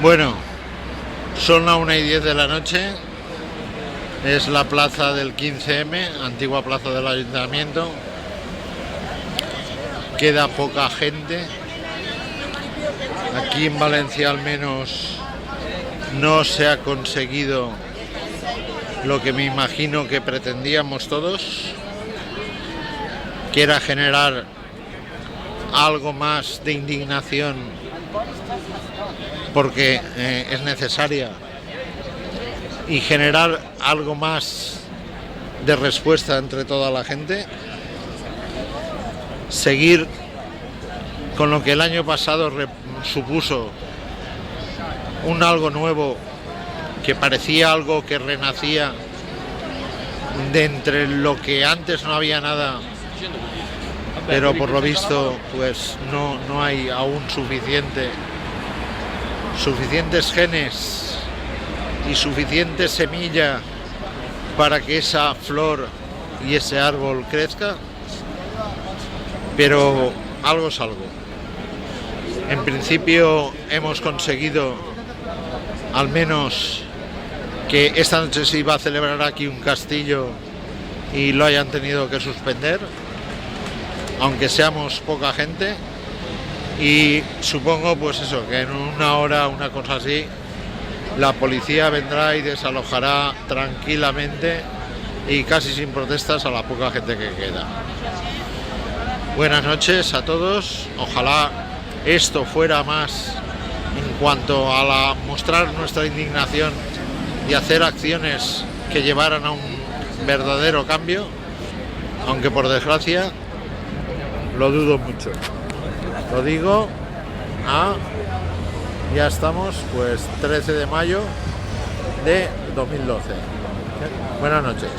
Bueno, son las 1:10 de la noche, es la plaza del 15M, antigua plaza del Ayuntamiento. Queda poca gente. Aquí en Valencia al menos no se ha conseguido lo que me imagino que pretendíamos todos, que era generar algo más de indignación, porque es necesaria, y generar algo más de respuesta entre toda la gente. Seguir con lo que el año pasado supuso un algo nuevo, que parecía algo que renacía de entre lo que antes no había nada, pero por lo visto pues no hay aún suficientes genes y suficiente semilla para que esa flor y ese árbol crezca, pero algo es algo. En principio hemos conseguido al menos que esta noche se iba a celebrar aquí un castillo y lo hayan tenido que suspender, aunque seamos poca gente, y supongo pues eso, que en una hora, una cosa así, la policía vendrá y desalojará tranquilamente y casi sin protestas a la poca gente que queda. Buenas noches a todos. Ojalá esto fuera más en cuanto a mostrar nuestra indignación y hacer acciones que llevaran a un verdadero cambio, aunque por desgracia lo dudo mucho. Lo digo ya estamos pues 13 de mayo de 2012. Buenas noches.